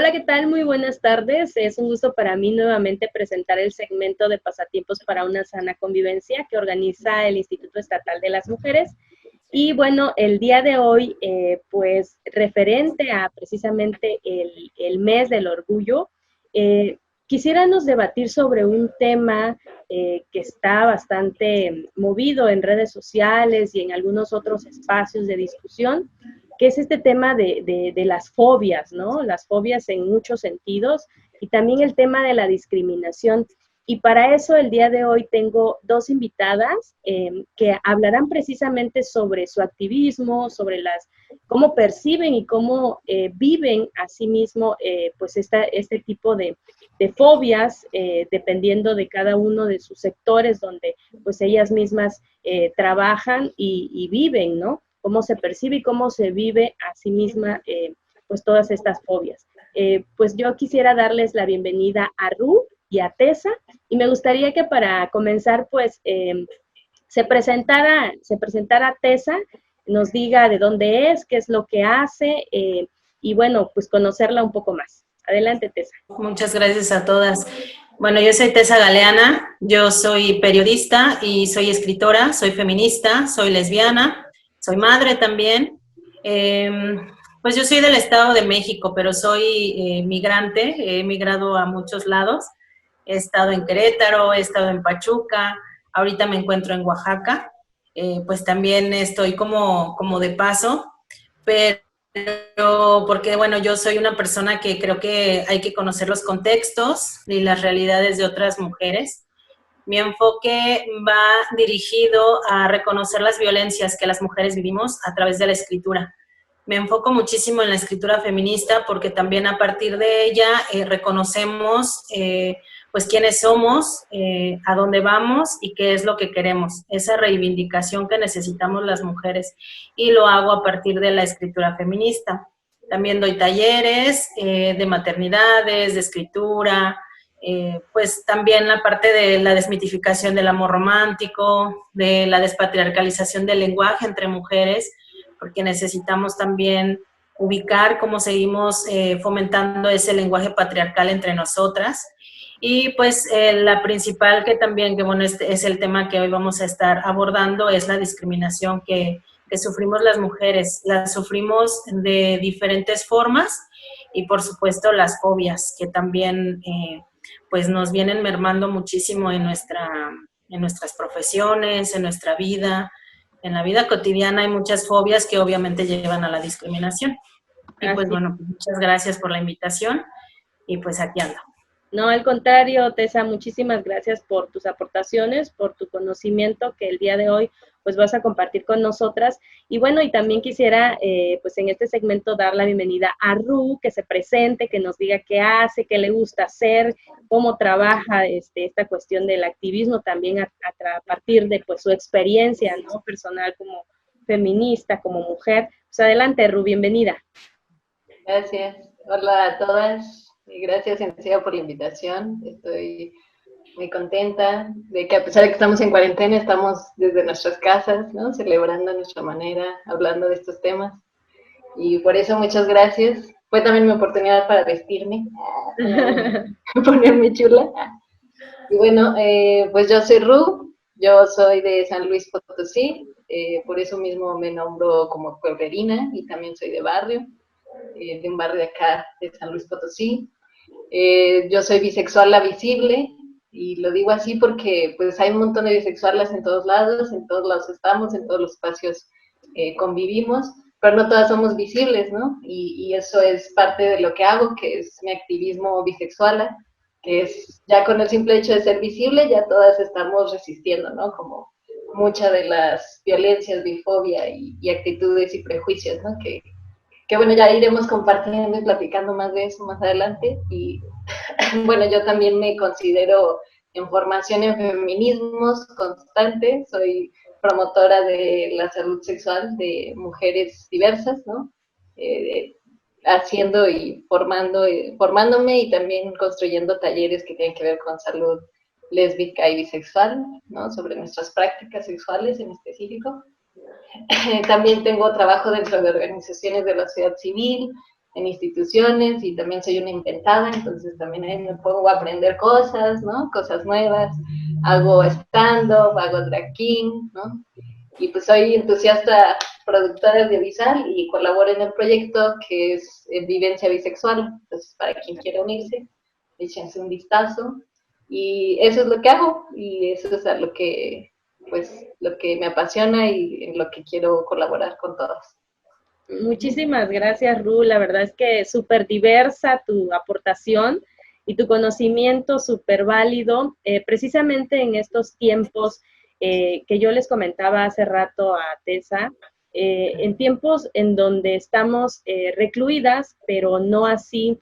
Hola, ¿qué tal? Muy buenas tardes. Es un gusto para mí nuevamente presentar el segmento de Pasatiempos para una sana convivencia que organiza el Instituto Estatal de las Mujeres. Y bueno, el día de hoy, pues referente a precisamente el mes del orgullo, quisiéramos debatir sobre un tema que está bastante movido en redes sociales y en algunos otros espacios de discusión, que es este tema de las fobias, ¿no? Las fobias en muchos sentidos y también el tema de la discriminación. Y para eso el día de hoy tengo dos invitadas que hablarán precisamente sobre su activismo, sobre cómo perciben y cómo viven a sí mismo pues este tipo de fobias, dependiendo de cada uno de sus sectores donde pues ellas mismas trabajan y viven, ¿no? Cómo se percibe y cómo se vive a sí misma pues todas estas fobias. Pues yo quisiera darles la bienvenida a Ru y a Tessa, y me gustaría que para comenzar, pues, se presentara Tessa, nos diga de dónde es, qué es lo que hace, y bueno, pues conocerla un poco más. Adelante, Tessa. Muchas gracias a todas. Bueno, yo soy Tessa Galeana, yo soy periodista y soy escritora, soy feminista, soy lesbiana, soy madre también. Pues yo soy del Estado de México, pero soy migrante, he migrado a muchos lados. He estado en Querétaro, he estado en Pachuca, ahorita me encuentro en Oaxaca. Pues también estoy como de paso, pero porque, bueno, yo soy una persona que creo que hay que conocer los contextos y las realidades de otras mujeres. Mi enfoque va dirigido a reconocer las violencias que las mujeres vivimos a través de la escritura. Me enfoco muchísimo en la escritura feminista porque también a partir de ella reconocemos pues quiénes somos, a dónde vamos y qué es lo que queremos, esa reivindicación que necesitamos las mujeres, y lo hago a partir de la escritura feminista. También doy talleres de maternidades, de escritura, pues también la parte de la desmitificación del amor romántico, de la despatriarcalización del lenguaje entre mujeres, porque necesitamos también ubicar cómo seguimos fomentando ese lenguaje patriarcal entre nosotras. Y pues la principal que también, que bueno, este es el tema que hoy vamos a estar abordando, es la discriminación que sufrimos las mujeres. La sufrimos de diferentes formas y por supuesto las fobias que también pues nos vienen mermando muchísimo en nuestras profesiones, en nuestra vida. En la vida cotidiana hay muchas fobias que obviamente llevan a la discriminación. Y pues bueno, muchas gracias por la invitación y pues aquí ando. No, al contrario, Tessa, muchísimas gracias por tus aportaciones, por tu conocimiento que el día de hoy pues vas a compartir con nosotras. Y bueno, y también quisiera pues en este segmento dar la bienvenida a Ru, que se presente, que nos diga qué hace, qué le gusta hacer, cómo trabaja esta cuestión del activismo también a partir de pues su experiencia, ¿no? Personal como feminista, como mujer. Pues adelante, Ru, bienvenida. Gracias. Hola a todas. Y gracias, en serio, por la invitación. Estoy muy contenta de que a pesar de que estamos en cuarentena, estamos desde nuestras casas, ¿no? Celebrando a nuestra manera, hablando de estos temas. Y por eso muchas gracias. Fue también mi oportunidad para vestirme, ponerme chula. Y bueno, pues yo soy Ru, yo soy de San Luis Potosí, por eso mismo me nombro como pueblerina y también soy de barrio. De un barrio de acá, de San Luis Potosí. Yo soy bisexual la visible, y lo digo así porque pues hay un montón de bisexuales en todos lados estamos, en todos los espacios convivimos, pero no todas somos visibles, ¿no? Y eso es parte de lo que hago, que es mi activismo bisexual, que es ya con el simple hecho de ser visible, ya todas estamos resistiendo, ¿no? Como muchas de las violencias, bifobia y actitudes y prejuicios, ¿no? Que bueno, ya iremos compartiendo y platicando más de eso más adelante. Y bueno, yo también me considero en formación en feminismos constante, soy promotora de la salud sexual de mujeres diversas, ¿no? Haciendo y formándome y también construyendo talleres que tienen que ver con salud lésbica y bisexual, ¿no? Sobre nuestras prácticas sexuales en específico. También tengo trabajo dentro de organizaciones de la sociedad civil, en instituciones y también soy una inventada, entonces también ahí me pongo a aprender cosas, ¿no? Cosas nuevas, hago stand-up, hago drag king, ¿no? Y pues soy entusiasta productora audiovisual y colaboro en el proyecto que es Vivencia Bisexual, entonces para quien quiera unirse, échense un vistazo. Y eso es lo que hago y eso es a lo que, pues, lo que me apasiona y en lo que quiero colaborar con todos. Muchísimas gracias, Ru. La verdad es que súper diversa tu aportación y tu conocimiento súper válido, precisamente en estos tiempos que yo les comentaba hace rato a Tessa, en tiempos en donde estamos recluidas, pero no así,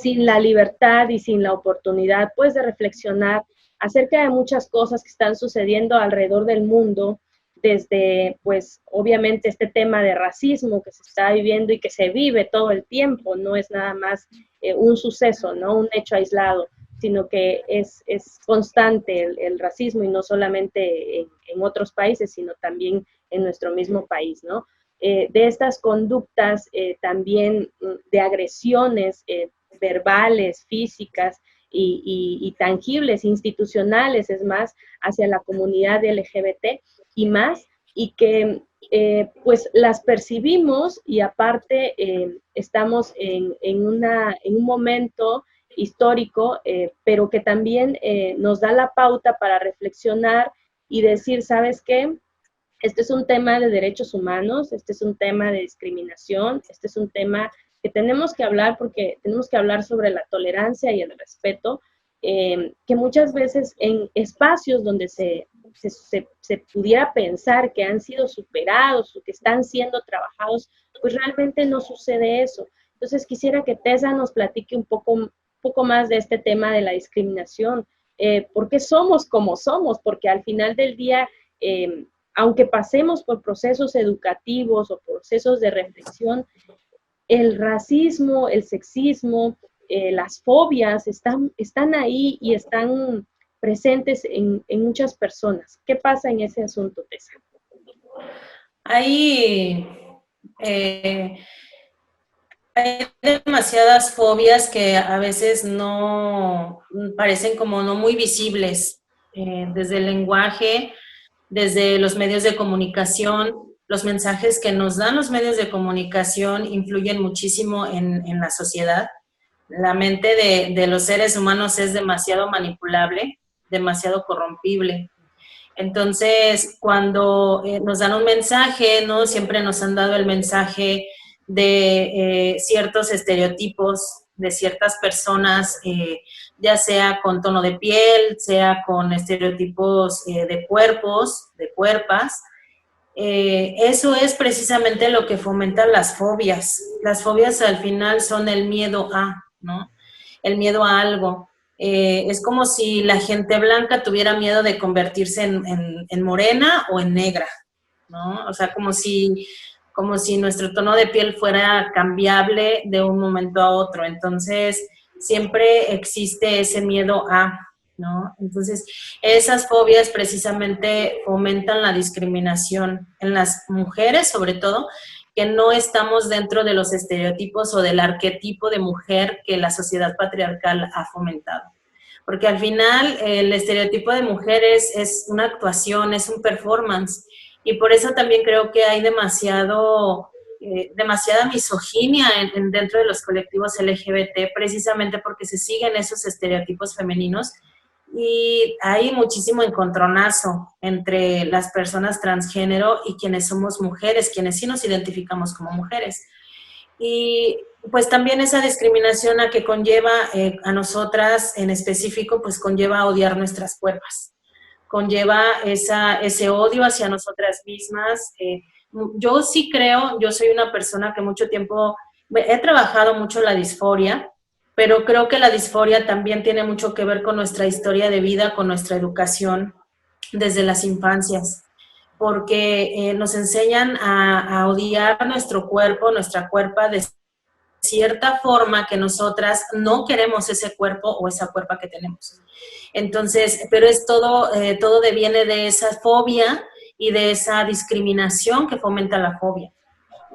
sin la libertad y sin la oportunidad, pues, de reflexionar acerca de muchas cosas que están sucediendo alrededor del mundo, desde, pues, obviamente este tema de racismo que se está viviendo y que se vive todo el tiempo, no es nada más un suceso, ¿no? Un hecho aislado, sino que es constante el racismo y no solamente en otros países, sino también en nuestro mismo país, ¿no? De estas conductas también de agresiones verbales, físicas y tangibles, institucionales, es más, hacia la comunidad LGBT y más, y que pues las percibimos y aparte estamos en un momento histórico, pero que también nos da la pauta para reflexionar y decir, ¿sabes qué? Este es un tema de derechos humanos, este es un tema de discriminación, este es un tema que tenemos que hablar porque tenemos que hablar sobre la tolerancia y el respeto, que muchas veces en espacios donde se pudiera pensar que han sido superados o que están siendo trabajados, pues realmente no sucede eso. Entonces quisiera que Tessa nos platique un poco más de este tema de la discriminación, por qué somos como somos, porque al final del día, aunque pasemos por procesos educativos o procesos de reflexión, el racismo, el sexismo, las fobias están ahí y están presentes en muchas personas. ¿Qué pasa en ese asunto, Tessa? Hay demasiadas fobias que a veces no parecen como no muy visibles, desde el lenguaje, desde los medios de comunicación. Los mensajes que nos dan los medios de comunicación influyen muchísimo en la sociedad. La mente de los seres humanos es demasiado manipulable, demasiado corrompible. Entonces, cuando nos dan un mensaje, ¿no? Siempre nos han dado el mensaje de ciertos estereotipos de ciertas personas, ya sea con tono de piel, sea con estereotipos de cuerpos, de cuerpas. Eso es precisamente lo que fomentan las fobias. Las fobias al final son el miedo a, ¿no? El miedo a algo. Es como si la gente blanca tuviera miedo de convertirse en morena o en negra, ¿no? O sea, como si nuestro tono de piel fuera cambiable de un momento a otro. Entonces, siempre existe ese miedo a, ¿no? Entonces, esas fobias precisamente fomentan la discriminación en las mujeres, sobre todo, que no estamos dentro de los estereotipos o del arquetipo de mujer que la sociedad patriarcal ha fomentado. Porque al final el estereotipo de mujer es una actuación, es un performance, y por eso también creo que hay demasiada misoginia dentro de los colectivos LGBT, precisamente porque se siguen esos estereotipos femeninos y hay muchísimo encontronazo entre las personas transgénero y quienes somos mujeres, quienes sí nos identificamos como mujeres. Y pues también esa discriminación a que conlleva a nosotras en específico, pues conlleva a odiar nuestras cuerpos, conlleva ese odio hacia nosotras mismas. Yo sí creo, yo soy una persona que mucho tiempo, he trabajado mucho la disforia, pero creo que la disforia también tiene mucho que ver con nuestra historia de vida, con nuestra educación desde las infancias, porque nos enseñan a odiar nuestro cuerpo, nuestra cuerpa de cierta forma que nosotras no queremos ese cuerpo o esa cuerpa que tenemos. Entonces, pero es todo deviene de esa fobia y de esa discriminación que fomenta la fobia.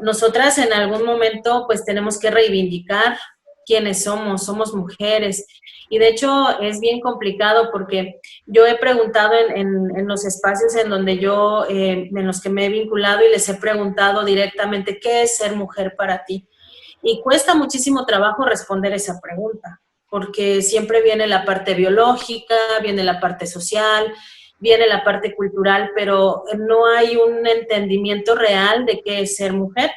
nosotras en algún momento pues tenemos que reivindicar quiénes somos mujeres. Y de hecho es bien complicado porque yo he preguntado en los espacios en donde yo, en los que me he vinculado y les he preguntado directamente, ¿qué es ser mujer para ti? Y cuesta muchísimo trabajo responder esa pregunta, porque siempre viene la parte biológica, viene la parte social, viene la parte cultural, pero no hay un entendimiento real de qué es ser mujer,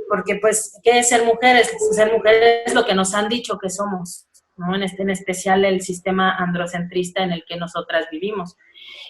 porque pues, ¿qué es ser mujer? Ser mujer es lo que nos han dicho que somos, ¿no? En especial el sistema androcentrista en el que nosotras vivimos.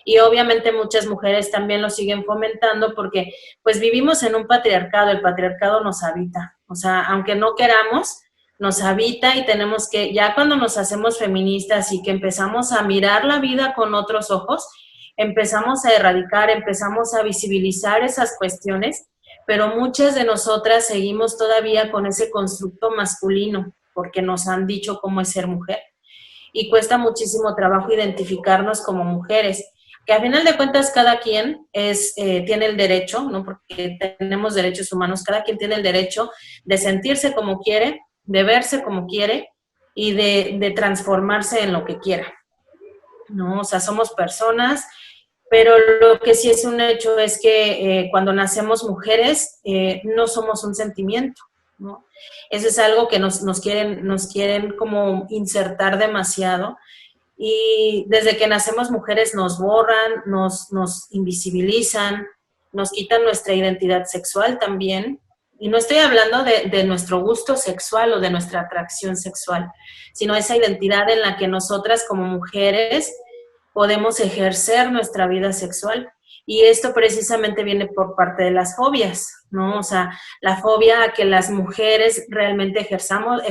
Y obviamente muchas mujeres también lo siguen fomentando porque pues vivimos en un patriarcado, el patriarcado nos habita, o sea, aunque no queramos, nos habita y tenemos que, ya cuando nos hacemos feministas y que empezamos a mirar la vida con otros ojos, empezamos a erradicar, empezamos a visibilizar esas cuestiones, pero muchas de nosotras seguimos todavía con ese constructo masculino, porque nos han dicho cómo es ser mujer. Y cuesta muchísimo trabajo identificarnos como mujeres, que a final de cuentas cada quien tiene el derecho, ¿no? Porque tenemos derechos humanos, cada quien tiene el derecho de sentirse como quiere, de verse como quiere y de transformarse en lo que quiera, ¿no? O sea, somos personas, pero lo que sí es un hecho es que cuando nacemos mujeres no somos un sentimiento, ¿no? Eso es algo que nos quieren como insertar demasiado, y desde que nacemos mujeres nos borran, nos invisibilizan, nos quitan nuestra identidad sexual también. Y no estoy hablando de nuestro gusto sexual o de nuestra atracción sexual, sino esa identidad en la que nosotras como mujeres podemos ejercer nuestra vida sexual. Y esto precisamente viene por parte de las fobias, ¿no? O sea, la fobia a que las mujeres realmente ejerzamos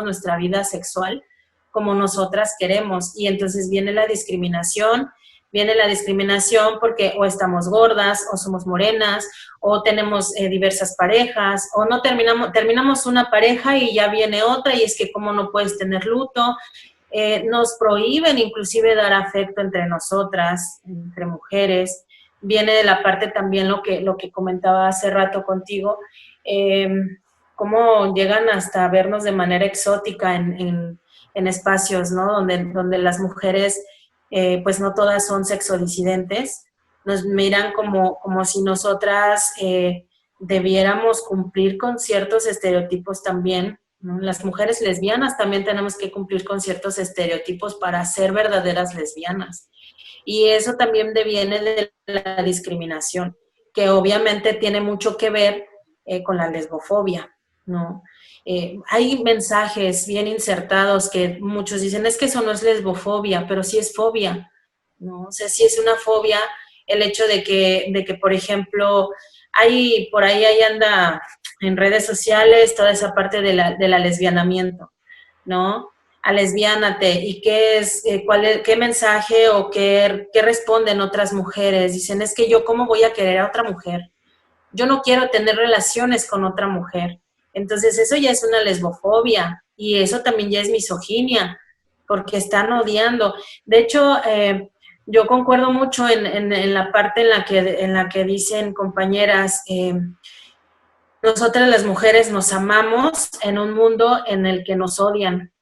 nuestra vida sexual como nosotras queremos. Y entonces viene la discriminación porque o estamos gordas, o somos morenas, o tenemos diversas parejas, o no terminamos una pareja y ya viene otra, y es que cómo no puedes tener luto. Nos prohíben inclusive dar afecto entre nosotras, entre mujeres. Viene de la parte también lo que comentaba hace rato contigo, cómo llegan hasta vernos de manera exótica en espacios, ¿no? Donde las mujeres, pues no todas son sexodisidentes, nos miran como si nosotras debiéramos cumplir con ciertos estereotipos también, ¿no? Las mujeres lesbianas también tenemos que cumplir con ciertos estereotipos para ser verdaderas lesbianas. Y eso también deviene de la discriminación, que obviamente tiene mucho que ver con la lesbofobia, ¿no? Hay mensajes bien insertados que muchos dicen, es que eso no es lesbofobia, pero sí es fobia, ¿no? O sea, sí es una fobia el hecho de que por ejemplo, por ahí anda en redes sociales toda esa parte del lesbianamiento, ¿no? A lesbiánate, y qué mensaje o qué responden otras mujeres. Dicen, es que yo, ¿cómo voy a querer a otra mujer? Yo no quiero tener relaciones con otra mujer. Entonces eso ya es una lesbofobia, y eso también ya es misoginia, porque están odiando. De hecho, yo concuerdo mucho en la parte en la que dicen compañeras, nosotras las mujeres nos amamos en un mundo en el que nos odian.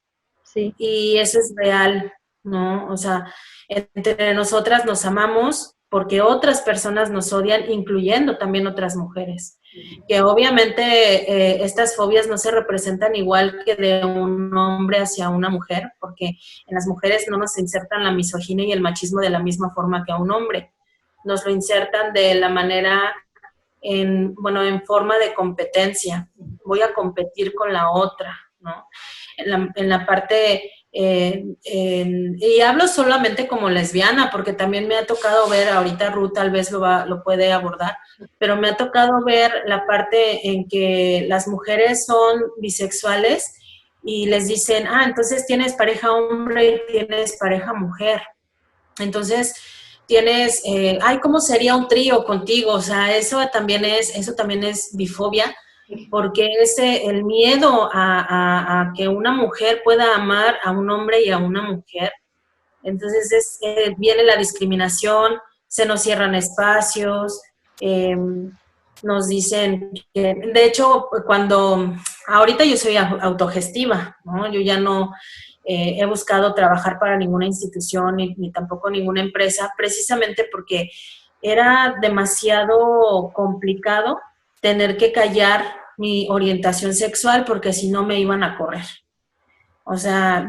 Sí. Y eso es real, ¿no? O sea, entre nosotras nos amamos porque otras personas nos odian, incluyendo también otras mujeres. Que obviamente estas fobias no se representan igual que de un hombre hacia una mujer, porque en las mujeres no nos insertan la misoginia y el machismo de la misma forma que a un hombre. Nos lo insertan de la manera, en forma de competencia. Voy a competir con la otra, ¿no? En la parte, y hablo solamente como lesbiana, porque también me ha tocado ver, ahorita Ruth tal vez lo puede abordar, pero me ha tocado ver la parte en que las mujeres son bisexuales y les dicen, entonces tienes pareja hombre y tienes pareja mujer. Entonces, tienes, ¿cómo sería un trío contigo? O sea, eso también es bifobia, porque es el miedo a que una mujer pueda amar a un hombre y a una mujer. Entonces viene la discriminación, se nos cierran espacios, nos dicen que, de hecho, ahorita yo soy autogestiva, ¿no? Yo ya no he buscado trabajar para ninguna institución ni tampoco ninguna empresa, precisamente porque era demasiado complicado tener que callar mi orientación sexual porque si no me iban a correr. O sea,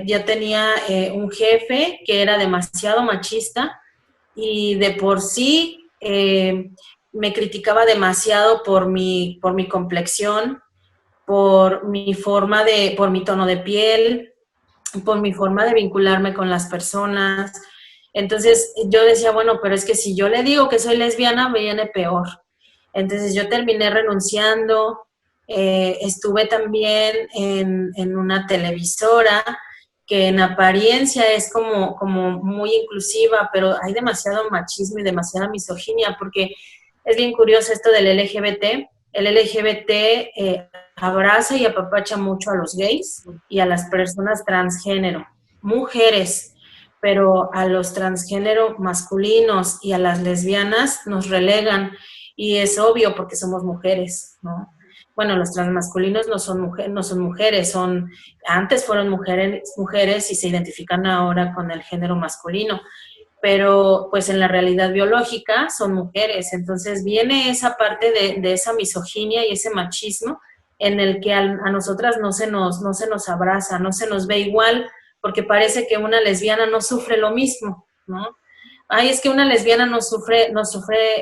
yo tenía un jefe que era demasiado machista y de por sí me criticaba demasiado por mi complexión, por mi tono de piel, por mi forma de vincularme con las personas. Entonces yo decía, bueno, pero es que si yo le digo que soy lesbiana, me viene peor. Entonces yo terminé renunciando, estuve también en una televisora que en apariencia es como muy inclusiva, pero hay demasiado machismo y demasiada misoginia, porque es bien curioso esto del LGBT. El LGBT abraza y apapacha mucho a los gays y a las personas transgénero, mujeres, pero a los transgénero masculinos y a las lesbianas nos relegan, y es obvio porque somos mujeres, ¿no? Bueno, los transmasculinos no son mujeres, antes fueron mujeres y se identifican ahora con el género masculino, pero pues en la realidad biológica son mujeres. Entonces viene esa parte de esa misoginia y ese machismo en el que a nosotras no se nos abraza, no se nos ve igual, porque parece que una lesbiana no sufre lo mismo, ¿no? Ay, es que una lesbiana no sufre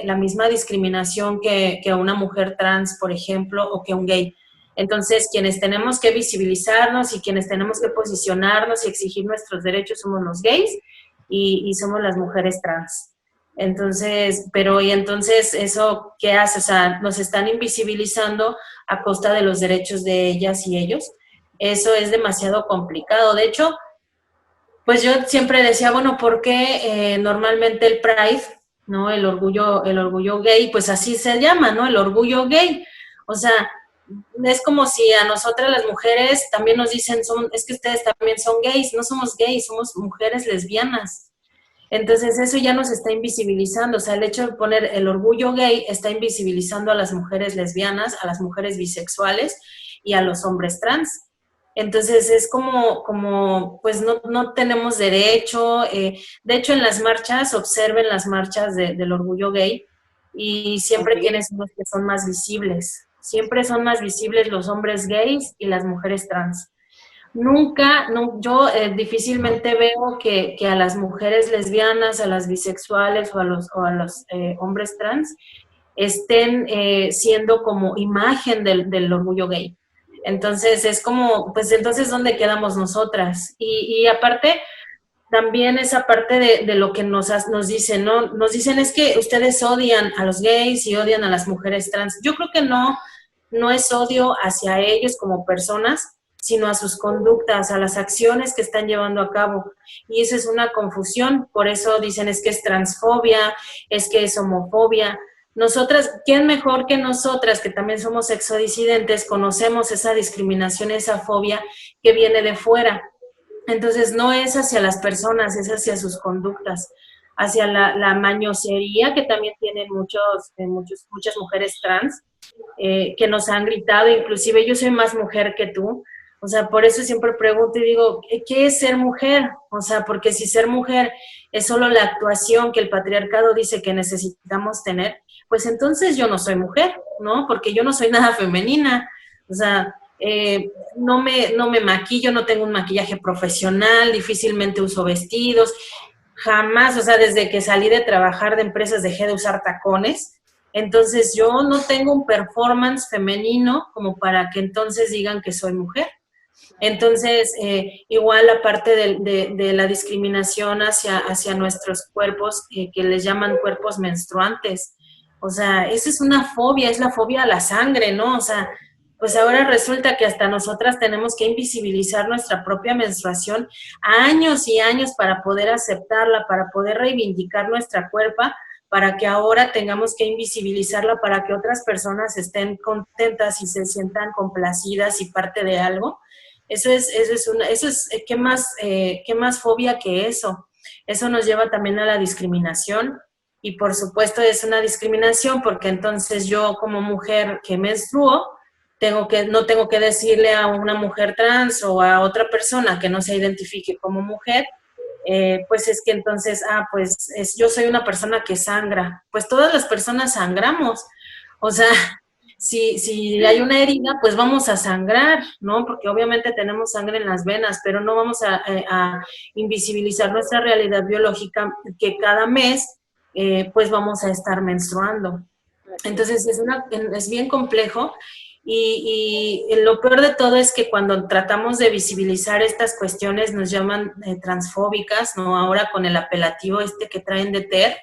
la misma discriminación que una mujer trans, por ejemplo, o que un gay. Entonces, quienes tenemos que visibilizarnos y quienes tenemos que posicionarnos y exigir nuestros derechos somos los gays y somos las mujeres trans. Entonces, ¿y entonces eso qué hace? O sea, nos están invisibilizando a costa de los derechos de ellas y ellos. Eso es demasiado complicado. De hecho, pues yo siempre decía, bueno, ¿por qué normalmente el Pride, ¿no? El orgullo gay, pues así se llama, ¿no? El orgullo gay. O sea, es como si a nosotras las mujeres también nos dicen, es que ustedes también son gays. No somos gays, somos mujeres lesbianas. Entonces eso ya nos está invisibilizando. O sea, el hecho de poner el orgullo gay está invisibilizando a las mujeres lesbianas, a las mujeres bisexuales y a los hombres trans. Entonces es pues no tenemos derecho. De hecho, en las marchas, observen las marchas del orgullo gay y siempre tienes unos que son más visibles. Siempre son más visibles los hombres gays y las mujeres trans. Yo difícilmente veo que a las mujeres lesbianas, a las bisexuales o a los hombres trans estén siendo como imagen del orgullo gay. Entonces es como, pues entonces ¿dónde quedamos nosotras? Y aparte, también esa parte de lo que nos dicen, ¿no? Nos dicen es que ustedes odian a los gays y odian a las mujeres trans. Yo creo que no es odio hacia ellos como personas, sino a sus conductas, a las acciones que están llevando a cabo. Y eso es una confusión, por eso dicen es que es transfobia, es que es homofobia. Nosotras, ¿quién mejor que nosotras, que también somos sexodisidentes, conocemos esa discriminación, esa fobia que viene de fuera? Entonces no es hacia las personas, es hacia sus conductas, hacia la mañosería que también tienen muchas mujeres trans, que nos han gritado, inclusive yo soy más mujer que tú. O sea, por eso siempre pregunto y digo, ¿qué es ser mujer? O sea, porque si ser mujer es solo la actuación que el patriarcado dice que necesitamos tener, pues entonces yo no soy mujer, ¿no? Porque yo no soy nada femenina. O sea, no me maquillo, no tengo un maquillaje profesional, difícilmente uso vestidos, jamás, o sea, desde que salí de trabajar de empresas dejé de usar tacones. Entonces yo no tengo un performance femenino como para que entonces digan que soy mujer. Entonces, igual la parte de la discriminación hacia nuestros cuerpos, que les llaman cuerpos menstruantes. O sea, esa es una fobia, es la fobia a la sangre, ¿no? O sea, pues ahora resulta que hasta nosotras tenemos que invisibilizar nuestra propia menstruación años y años para poder aceptarla, para poder reivindicar nuestra cuerpo, para que ahora tengamos que invisibilizarla para que otras personas estén contentas y se sientan complacidas y parte de algo. ¿Qué más fobia que eso? Eso nos lleva también a la discriminación. y por supuesto es una discriminación porque entonces yo como mujer que menstruo, no tengo que decirle a una mujer trans o a otra persona que no se identifique como mujer, pues es que entonces, yo soy una persona que sangra. Pues todas las personas sangramos. O sea, si hay una herida, pues vamos a sangrar, ¿no? Porque obviamente tenemos sangre en las venas, pero no vamos a invisibilizar nuestra realidad biológica que cada mes, pues vamos a estar menstruando. Entonces es bien complejo y lo peor de todo es que cuando tratamos de visibilizar estas cuestiones nos llaman transfóbicas, ¿no? Ahora con el apelativo que traen de TER.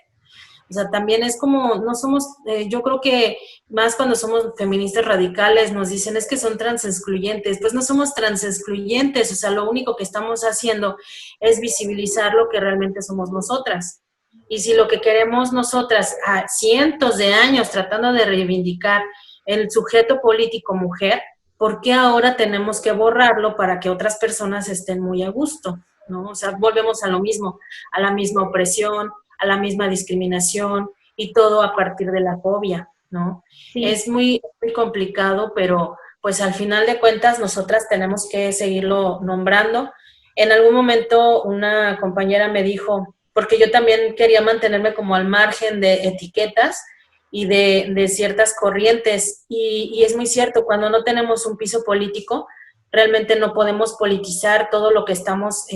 O sea, también es como, no somos, yo creo que más cuando somos feministas radicales nos dicen es que son transexcluyentes. Pues no somos transexcluyentes, o sea, lo único que estamos haciendo es visibilizar lo que realmente somos nosotras. Y si lo que queremos nosotras a cientos de años tratando de reivindicar el sujeto político mujer, ¿por qué ahora tenemos que borrarlo para que otras personas estén muy a gusto? ¿No? O sea, volvemos a lo mismo, a la misma opresión, a la misma discriminación y todo a partir de la fobia, ¿no? Sí. Es muy complicado, pero pues al final de cuentas nosotras tenemos que seguirlo nombrando. En algún momento una compañera me dijo, porque yo también quería mantenerme como al margen de etiquetas y de ciertas corrientes, y es muy cierto, cuando no tenemos un piso político, realmente no podemos politizar todo lo que estamos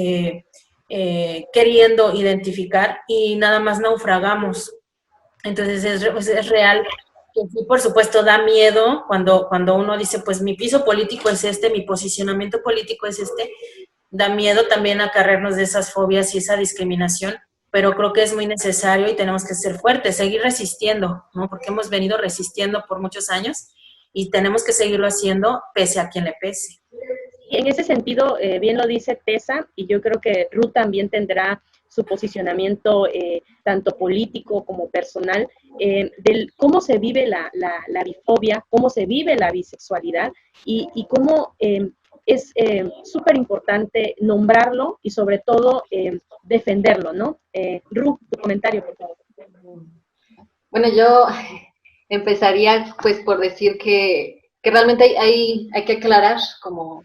queriendo identificar y nada más naufragamos. Entonces es real que sí, por supuesto, da miedo cuando uno dice, pues mi piso político es este, mi posicionamiento político es este, da miedo también acarrearnos de esas fobias y esa discriminación, pero creo que es muy necesario y tenemos que ser fuertes, seguir resistiendo, ¿no? Porque hemos venido resistiendo por muchos años y tenemos que seguirlo haciendo pese a quien le pese. En ese sentido, bien lo dice Tessa, y yo creo que Ruth también tendrá su posicionamiento tanto político como personal, del cómo se vive la bifobia, cómo se vive la bisexualidad y cómo es súper importante nombrarlo y sobre todo defenderlo, ¿no? Ruth, tu comentario, por favor. Bueno, yo empezaría pues por decir que realmente hay que aclarar como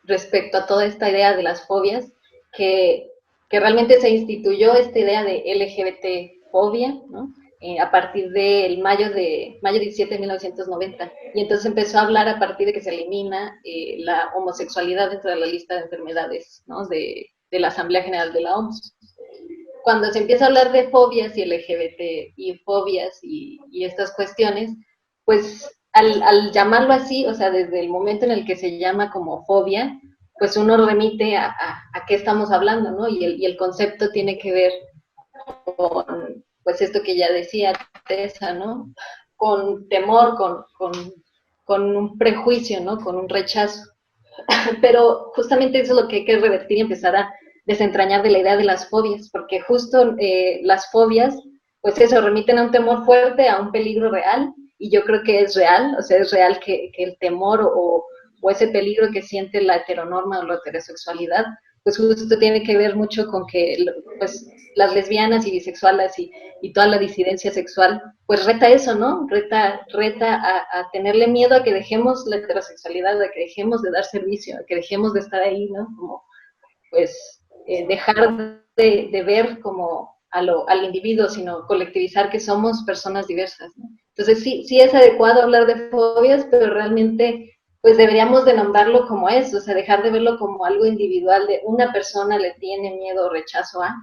respecto a toda esta idea de las fobias, que realmente se instituyó esta idea de LGBT-fobia, ¿no? A partir del mayo 17 de 1990. Y entonces empezó a hablar a partir de que se elimina la homosexualidad dentro de la lista de enfermedades, ¿no? de la Asamblea General de la OMS. Cuando se empieza a hablar de fobias y LGBT y fobias y estas cuestiones, pues al llamarlo así, o sea, desde el momento en el que se llama como fobia, pues uno remite a qué estamos hablando, ¿no? Y el concepto tiene que ver con, pues esto que ya decía Tessa, ¿no? Con temor, con un prejuicio, ¿no? Con un rechazo. Pero justamente eso es lo que hay que revertir y empezar a desentrañar de la idea de las fobias, porque justo las fobias, pues eso, remiten a un temor fuerte, a un peligro real, y yo creo que es real, o sea, es real que el temor o ese peligro que siente la heteronorma o la heterosexualidad, pues justo tiene que ver mucho con que pues las lesbianas y bisexuales y toda la disidencia sexual, pues reta eso, ¿no? Reta a tenerle miedo a que dejemos la heterosexualidad, a que dejemos de dar servicio, a que dejemos de estar ahí, ¿no? Como, pues, dejar de ver como al individuo, sino colectivizar que somos personas diversas, ¿no? Entonces sí es adecuado hablar de fobias, pero realmente pues deberíamos de nombrarlo como eso, o sea, dejar de verlo como algo individual, de una persona le tiene miedo o rechazo a,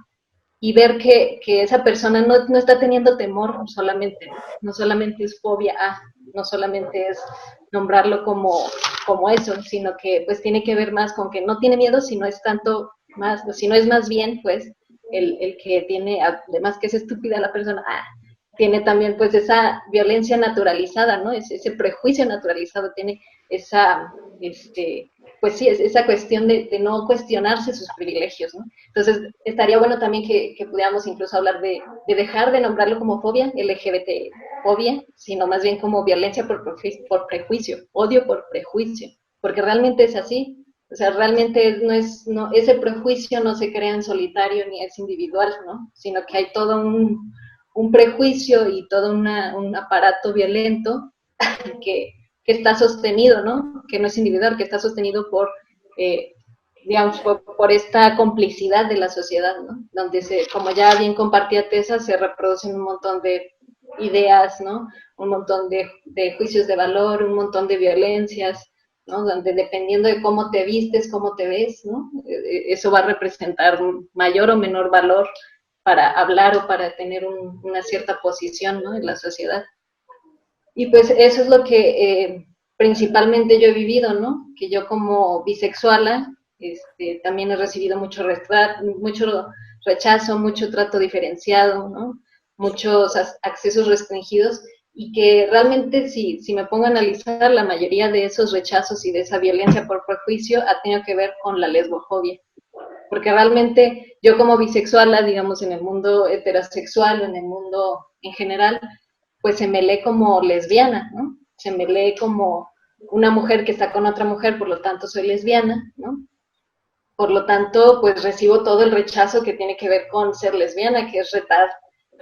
y ver que esa persona no está teniendo temor solamente, no solamente es fobia a, no solamente es nombrarlo como eso, sino que pues tiene que ver más con que no tiene miedo, sino es tanto más, sino es más bien pues el que tiene, además que es estúpida la persona, tiene también pues esa violencia naturalizada, ¿no? Ese prejuicio naturalizado, tiene esa, pues sí, esa cuestión de no cuestionarse sus privilegios, ¿no? Entonces, estaría bueno también que pudiéramos incluso hablar de dejar de nombrarlo como fobia, LGBT-fobia, sino más bien como violencia por prejuicio, odio por prejuicio, porque realmente es así. O sea, realmente ese prejuicio no se crea en solitario ni es individual, ¿no? Sino que hay todo un prejuicio y todo un aparato violento que está sostenido, ¿no? Que no es individual, que está sostenido por, digamos, por esta complicidad de la sociedad, ¿no? Donde, como ya bien compartía Tessa, se reproducen un montón de ideas, ¿no? Un montón de juicios de valor, un montón de violencias, ¿no? Donde dependiendo de cómo te vistes, cómo te ves, ¿no? Eso va a representar un mayor o menor valor para hablar o para tener una cierta posición, ¿no? En la sociedad. Y pues eso es lo que principalmente yo he vivido, ¿no? Que yo como bisexuala también he recibido mucho rechazo, mucho trato diferenciado, ¿no? Muchos accesos restringidos y que realmente si me pongo a analizar, la mayoría de esos rechazos y de esa violencia por prejuicio ha tenido que ver con la lesbofobia. Porque realmente yo como bisexuala, digamos, en el mundo heterosexual o en el mundo en general, pues se me lee como lesbiana, ¿no? Se me lee como una mujer que está con otra mujer, por lo tanto soy lesbiana, ¿no? Por lo tanto, pues recibo todo el rechazo que tiene que ver con ser lesbiana, que es retar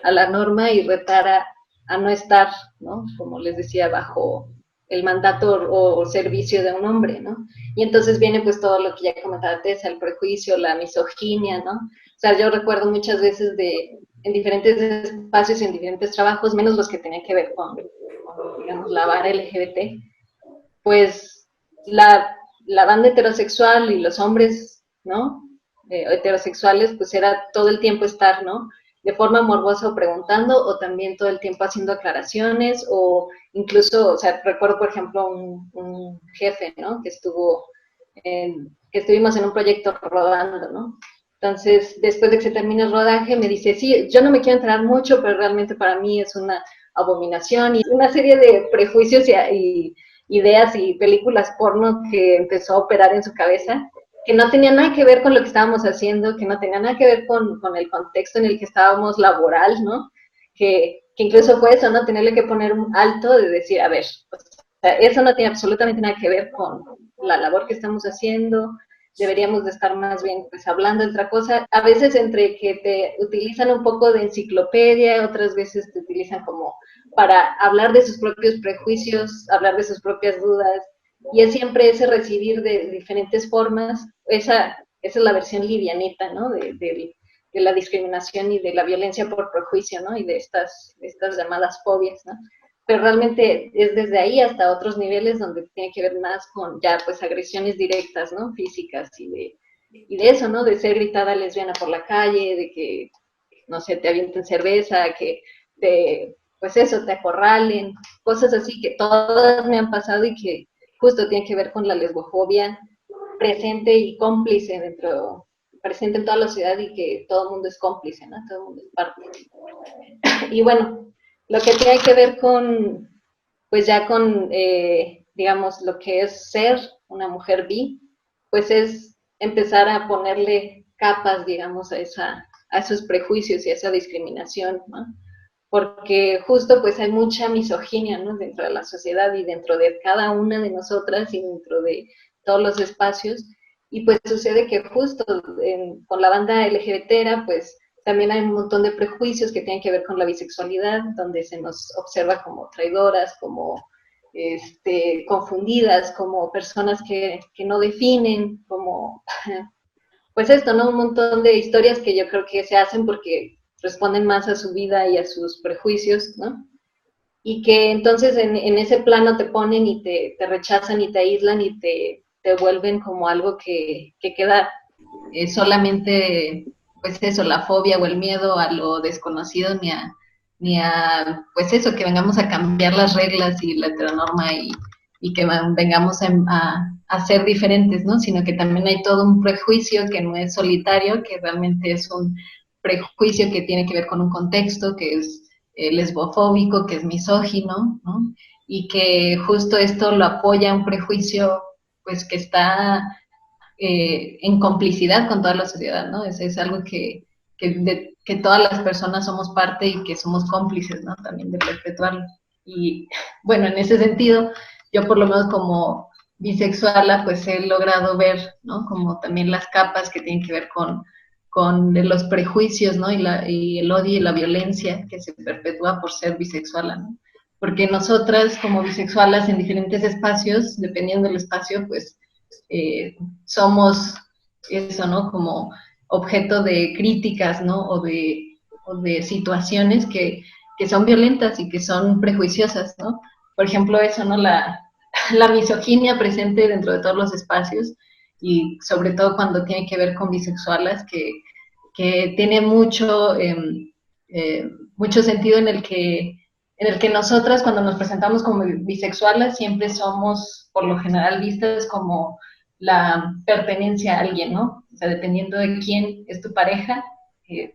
a la norma y retar a no estar, ¿no? Como les decía, bajo el mandato o servicio de un hombre, ¿no? Y entonces viene pues todo lo que ya comentaba Tessa, el prejuicio, la misoginia, ¿no? O sea, yo recuerdo muchas veces en diferentes espacios y en diferentes trabajos, menos los que tenían que ver con digamos, la vara LGBT, pues la banda heterosexual y los hombres, ¿no? Heterosexuales, pues era todo el tiempo estar, ¿no? De forma morbosa o preguntando, o también todo el tiempo haciendo aclaraciones, o incluso, o sea, recuerdo, por ejemplo, un jefe, ¿no? Que estuvimos en un proyecto rodando, ¿no? Entonces, después de que se termine el rodaje, me dice, sí, yo no me quiero enterar mucho, pero realmente para mí es una abominación y una serie de prejuicios y ideas y películas porno que empezó a operar en su cabeza, que no tenía nada que ver con lo que estábamos haciendo, que no tenía nada que ver con el contexto en el que estábamos laboral, ¿no? Que incluso fue eso, ¿no? Tenerle que poner un alto de decir, a ver, o sea, eso no tiene absolutamente nada que ver con la labor que estamos haciendo, deberíamos de estar más bien pues hablando de otra cosa, a veces entre que te utilizan un poco de enciclopedia, otras veces te utilizan como para hablar de sus propios prejuicios, hablar de sus propias dudas, y es siempre ese recibir de diferentes formas, esa es la versión livianita, ¿no? De la discriminación y de la violencia por prejuicio, ¿no? Y de estas llamadas fobias, ¿no? Pero realmente es desde ahí hasta otros niveles donde tiene que ver más con ya pues agresiones directas, ¿no? Físicas y de eso, ¿no? De ser gritada lesbiana por la calle, de que, no sé, te avienten cerveza, que pues eso, te acorralen, cosas así que todas me han pasado y que justo tienen que ver con la lesbofobia presente y cómplice presente en toda la sociedad y que todo el mundo es cómplice, ¿no? Todo el mundo es parte. Y bueno, lo que tiene que ver con, pues ya con, digamos, lo que es ser una mujer bi, pues es empezar a ponerle capas, digamos, a esos prejuicios y a esa discriminación, ¿no? Porque justo pues hay mucha misoginia, ¿no? Dentro de la sociedad y dentro de cada una de nosotras y dentro de todos los espacios, y pues sucede que justo con la banda LGBT, pues también hay un montón de prejuicios que tienen que ver con la bisexualidad, donde se nos observa como traidoras, como confundidas, como personas que no definen, como, pues esto, ¿no? Un montón de historias que yo creo que se hacen porque responden más a su vida y a sus prejuicios, ¿no? Y que entonces en ese plano te ponen y te rechazan y te aíslan y te vuelven como algo que queda solamente, pues eso, la fobia o el miedo a lo desconocido, ni a pues eso, que vengamos a cambiar las reglas y la heteronorma y que vengamos a ser diferentes, ¿no? Sino que también hay todo un prejuicio que no es solitario, que realmente es un prejuicio que tiene que ver con un contexto, que es lesbofóbico, que es misógino, ¿no? Y que justo esto lo apoya un prejuicio, pues que está en complicidad con toda la sociedad, ¿no? Es algo que todas las personas somos parte y que somos cómplices, ¿no? También de perpetuarlo. Y bueno, en ese sentido, yo por lo menos como bisexuala, pues he logrado ver, ¿no? Como también las capas que tienen que ver con con los prejuicios, ¿no? Y el odio y la violencia que se perpetúa por ser bisexual, ¿no? Porque nosotras como bisexualas en diferentes espacios, dependiendo del espacio, pues somos eso, ¿no? Como objeto de críticas, ¿no? O de situaciones que son violentas y que son prejuiciosas, ¿no? Por ejemplo, eso, ¿no? La misoginia presente dentro de todos los espacios y sobre todo cuando tiene que ver con bisexualas, que tiene mucho, mucho sentido en el que nosotras cuando nos presentamos como bisexuales siempre somos por lo general vistas como la pertenencia a alguien, ¿no? O sea, dependiendo de quién es tu pareja,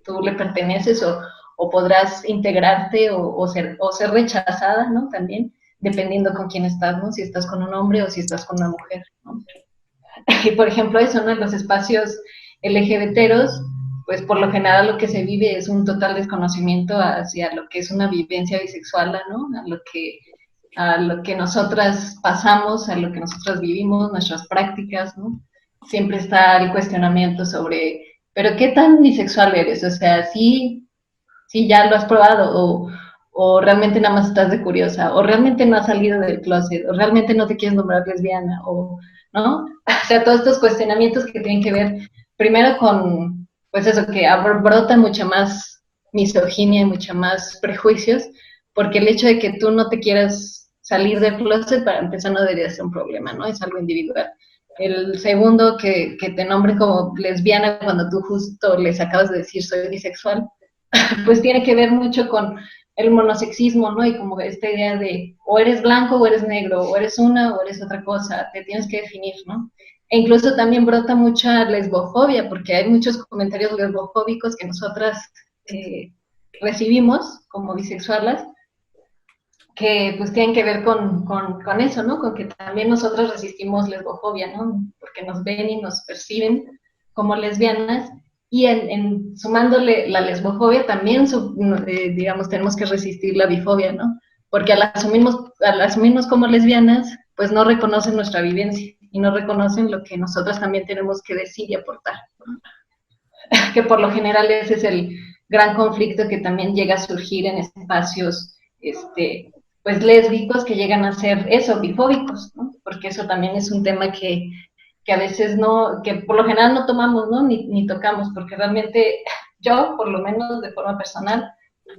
tú le perteneces o podrás integrarte o ser rechazada, ¿no? También, dependiendo con quién estás, ¿no? Si estás con un hombre o si estás con una mujer, ¿no? Y por ejemplo eso, ¿no? En los espacios LGBTeros, pues por lo general lo que se vive es un total desconocimiento hacia lo que es una vivencia bisexual, ¿no? A lo que nosotras pasamos, a lo que nosotras vivimos, nuestras prácticas, ¿no? Siempre está el cuestionamiento sobre, ¿pero qué tan bisexual eres? O sea, ¿sí ya lo has probado o realmente nada más estás de curiosa, o realmente no has salido del closet, o realmente no te quieres nombrar lesbiana, o, ¿no? O sea, todos estos cuestionamientos que tienen que ver primero con, pues eso, que brota mucha más misoginia y mucha más prejuicios, porque el hecho de que tú no te quieras salir del closet, para empezar, no debería ser un problema, ¿no? Es algo individual. El segundo, que te nombren como lesbiana cuando tú justo les acabas de decir soy bisexual, pues tiene que ver mucho con el monosexismo, ¿no? Y como esta idea de o eres blanco o eres negro, o eres una o eres otra cosa, te tienes que definir, ¿no? E incluso también brota mucha lesbofobia, porque hay muchos comentarios lesbofóbicos que nosotras recibimos como bisexualas, que pues tienen que ver con eso, ¿no? Con que también nosotros resistimos lesbofobia, ¿no? Porque nos ven y nos perciben como lesbianas, y sumándole la lesbofobia también, digamos, tenemos que resistir la bifobia, ¿no? Porque al asumirnos como lesbianas, pues no reconocen nuestra vivencia y no reconocen lo que nosotras también tenemos que decir y aportar, ¿no? Que por lo general ese es el gran conflicto que también llega a surgir en espacios, pues lésbicos, que llegan a ser eso, bifóbicos, ¿no? Porque eso también es un tema que a veces no, que por lo general no tomamos, ¿no? Ni tocamos, porque realmente yo, por lo menos de forma personal,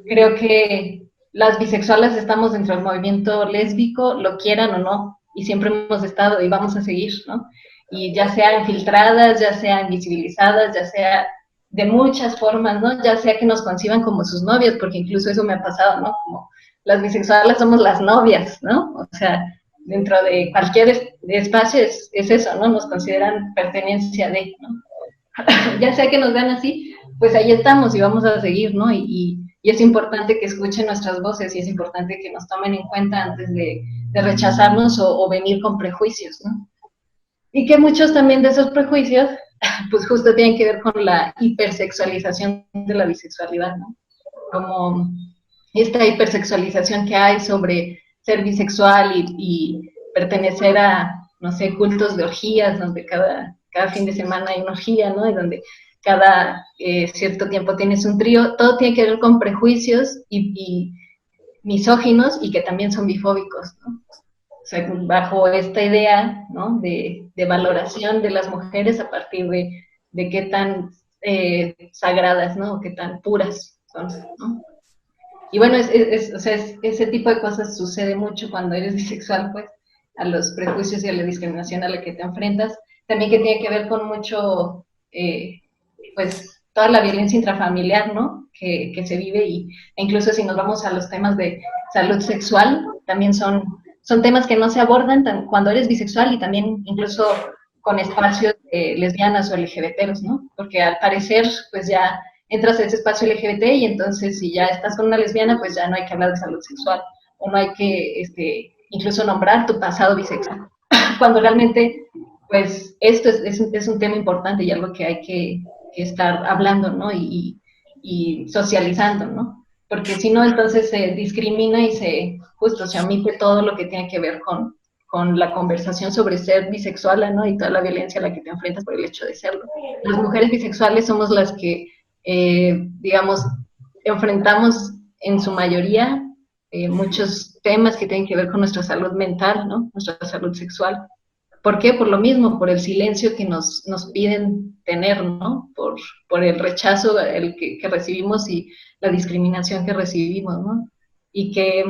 creo que las bisexuales estamos dentro del movimiento lésbico, lo quieran o no, y siempre hemos estado y vamos a seguir, ¿no? Y ya sea infiltradas, ya sea invisibilizadas, ya sea de muchas formas, ¿no? Ya sea que nos conciban como sus novias, porque incluso eso me ha pasado, ¿no? Como las bisexuales somos las novias, ¿no? O sea, dentro de cualquier espacio es eso, ¿no? Nos consideran pertenencia de, ¿no? Ya sea que nos vean así, pues ahí estamos y vamos a seguir, ¿no? Y es importante que escuchen nuestras voces y es importante que nos tomen en cuenta antes de rechazarnos o venir con prejuicios, ¿no? Y que muchos también de esos prejuicios, pues justo tienen que ver con la hipersexualización de la bisexualidad, ¿no? Como esta hipersexualización que hay sobre ser bisexual y pertenecer a, no sé, cultos de orgías, donde cada fin de semana hay una orgía, ¿no? Y donde cada cierto tiempo tienes un trío, todo tiene que ver con prejuicios y misóginos y que también son bifóbicos, ¿no? O sea, bajo esta idea, ¿no? de valoración de las mujeres a partir de qué tan sagradas, ¿no? O qué tan puras son, ¿no? Y bueno, o sea, ese tipo de cosas sucede mucho cuando eres bisexual, pues, a los prejuicios y a la discriminación a la que te enfrentas. También que tiene que ver con mucho, pues, toda la violencia intrafamiliar, ¿no? Que se vive e incluso si nos vamos a los temas de salud sexual, también son temas que no se abordan cuando eres bisexual y también incluso con espacios lesbianas o LGBTeros, ¿no? Porque al parecer, pues ya entras a ese espacio LGBT y entonces si ya estás con una lesbiana, pues ya no hay que hablar de salud sexual o no hay que incluso nombrar tu pasado bisexual. Cuando realmente, pues esto es un tema importante y algo que hay que estar hablando, ¿no? Y socializando, ¿no? Porque si no, entonces se discrimina y justo se omite todo lo que tiene que ver con con la conversación sobre ser bisexual, ¿no? Y toda la violencia a la que te enfrentas por el hecho de serlo. Las mujeres bisexuales somos las que, digamos, enfrentamos en su mayoría muchos temas que tienen que ver con nuestra salud mental, ¿no? Nuestra salud sexual. ¿Por qué? Por lo mismo, por el silencio que nos piden tener, ¿no? Por el rechazo que recibimos y la discriminación que recibimos, ¿no? Y que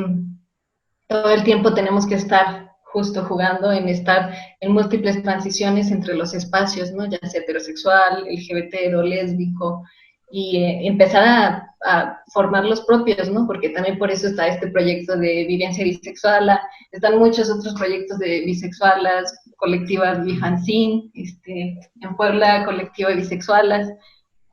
todo el tiempo tenemos que estar justo jugando en estar en múltiples transiciones entre los espacios, ¿no? Ya sea heterosexual, LGBT o lésbico, y empezar a formar los propios, ¿no? Porque también por eso está este proyecto de vivencia bisexual, están muchos otros proyectos de bisexualas, colectivas Bifanzin, en Puebla, colectiva de bisexualas,